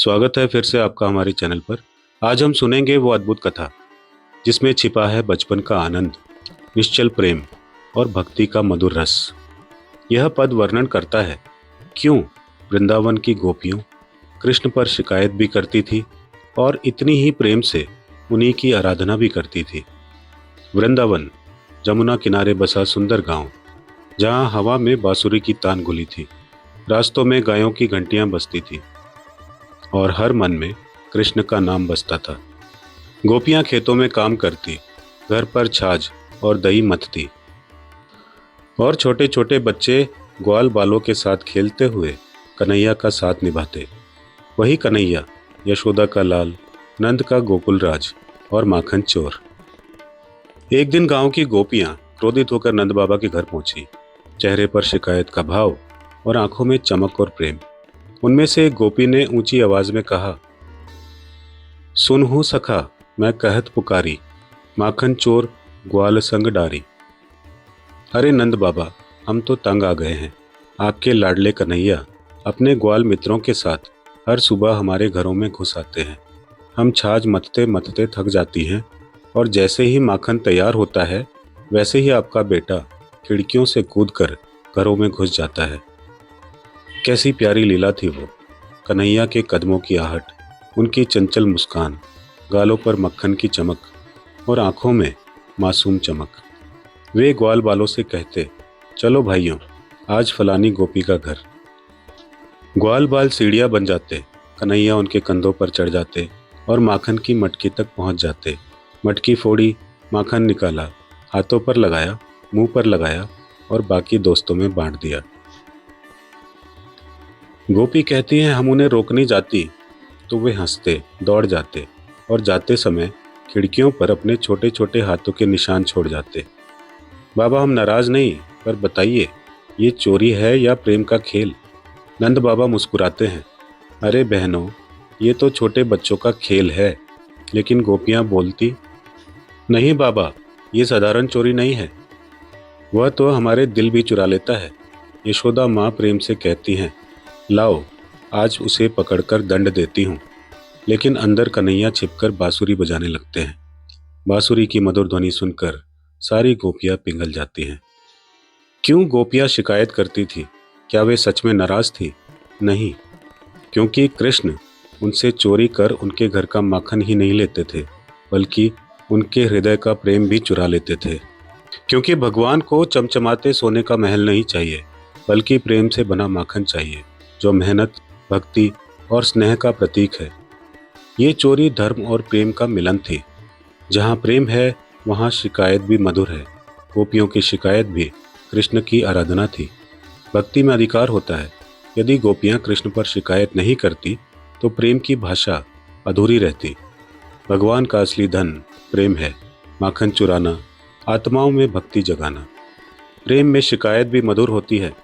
स्वागत है फिर से आपका हमारे चैनल पर। आज हम सुनेंगे वो अद्भुत कथा जिसमें छिपा है बचपन का आनंद, निश्चल प्रेम और भक्ति का मधुर रस। यह पद वर्णन करता है क्यों वृंदावन की गोपियों कृष्ण पर शिकायत भी करती थी और इतनी ही प्रेम से उन्हीं की आराधना भी करती थी। वृंदावन जमुना किनारे बसा सुंदर गांव, जहां हवा में बांसुरी की तान घुली थी, रास्तों में गायों की घंटियां बजती थी और हर मन में कृष्ण का नाम बसता था। गोपियां खेतों में काम करती, घर पर छाछ और दही मथती और छोटे छोटे बच्चे ग्वाल बालों के साथ खेलते हुए कन्हैया का साथ निभाते। वही कन्हैया, यशोदा का लाल, नंद का गोकुल राज और माखन चोर। एक दिन गांव की गोपियां क्रोधित होकर नंद बाबा के घर पहुंची, चेहरे पर शिकायत का भाव और आंखों में चमक और प्रेम। उनमें से एक गोपी ने ऊंची आवाज में कहा, सुन हूं सखा मैं कहत पुकारी, माखन चोर ग्वाल संग डारी। अरे नंद बाबा, हम तो तंग आ गए हैं। आपके लाडले कन्हैया अपने ग्वाल मित्रों के साथ हर सुबह हमारे घरों में घुस आते हैं। हम छाछ मथते मथते थक जाती हैं और जैसे ही माखन तैयार होता है वैसे ही आपका बेटा खिड़कियों से कूदकर घरों में घुस जाता है। कैसी प्यारी लीला थी वो। कन्हैया के कदमों की आहट, उनकी चंचल मुस्कान, गालों पर मक्खन की चमक और आंखों में मासूम चमक। वे ग्वाल बालों से कहते, चलो भाइयों, आज फलानी गोपी का घर। ग्वाल बाल सीढ़ियां बन जाते, कन्हैया उनके कंधों पर चढ़ जाते और माखन की मटकी तक पहुंच जाते। मटकी फोड़ी, माखन निकाला, हाथों पर लगाया, मुंह पर लगाया और बाकी दोस्तों में बांट दिया। गोपी कहती हैं, हम उन्हें रोकने जाती तो वे हंसते, दौड़ जाते और जाते समय खिड़कियों पर अपने छोटे छोटे हाथों के निशान छोड़ जाते। बाबा, हम नाराज नहीं, पर बताइए ये चोरी है या प्रेम का खेल? नंद बाबा मुस्कुराते हैं, अरे बहनों, ये तो छोटे बच्चों का खेल है। लेकिन गोपियां बोलती, नहीं बाबा, ये साधारण चोरी नहीं है, वह तो हमारे दिल भी चुरा लेता है। यशोदा माँ प्रेम से कहती हैं, लाओ, आज उसे पकड़कर दंड देती हूँ। लेकिन अंदर कन्हैया छिपकर बांसुरी बजाने लगते हैं। बांसुरी की मधुर ध्वनि सुनकर सारी गोपियां पिघल जाती हैं। क्यों गोपियां शिकायत करती थी? क्या वे सच में नाराज थी? नहीं, क्योंकि कृष्ण उनसे चोरी कर उनके घर का माखन ही नहीं लेते थे, बल्कि उनके हृदय का प्रेम भी चुरा लेते थे। क्योंकि भगवान को चमचमाते सोने का महल नहीं चाहिए, बल्कि प्रेम से बना माखन चाहिए, जो मेहनत, भक्ति और स्नेह का प्रतीक है। ये चोरी धर्म और प्रेम का मिलन थी। जहाँ प्रेम है वहाँ शिकायत भी मधुर है। गोपियों की शिकायत भी कृष्ण की आराधना थी। भक्ति में अधिकार होता है। यदि गोपियाँ कृष्ण पर शिकायत नहीं करती तो प्रेम की भाषा अधूरी रहती। भगवान का असली धन प्रेम है। माखन चुराना, आत्माओं में भक्ति जगाना। प्रेम में शिकायत भी मधुर होती है।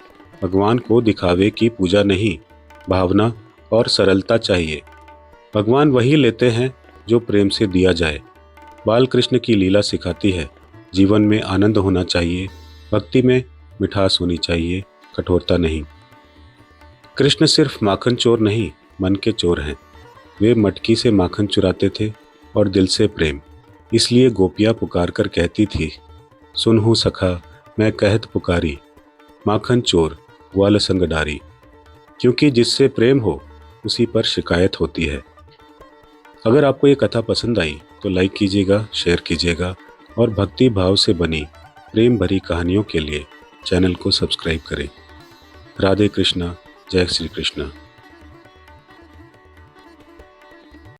भगवान को दिखावे की पूजा नहीं, भावना और सरलता चाहिए। भगवान वही लेते हैं जो प्रेम से दिया जाए। बाल कृष्ण की लीला सिखाती है, जीवन में आनंद होना चाहिए, भक्ति में मिठास होनी चाहिए, कठोरता नहीं। कृष्ण सिर्फ माखन चोर नहीं, मन के चोर हैं। वे मटकी से माखन चुराते थे और दिल से प्रेम। इसलिए गोपियाँ पुकार कर कहती थी, सुन हूं सखा मैं कहत पुकारी, माखन चोर ग्वाल संग डारी। क्योंकि जिससे प्रेम हो उसी पर शिकायत होती है। अगर आपको ये कथा पसंद आई तो लाइक कीजिएगा, शेयर कीजिएगा और भक्ति भाव से बनी प्रेम भरी कहानियों के लिए चैनल को सब्सक्राइब करें। राधे कृष्णा, जय श्री कृष्णा।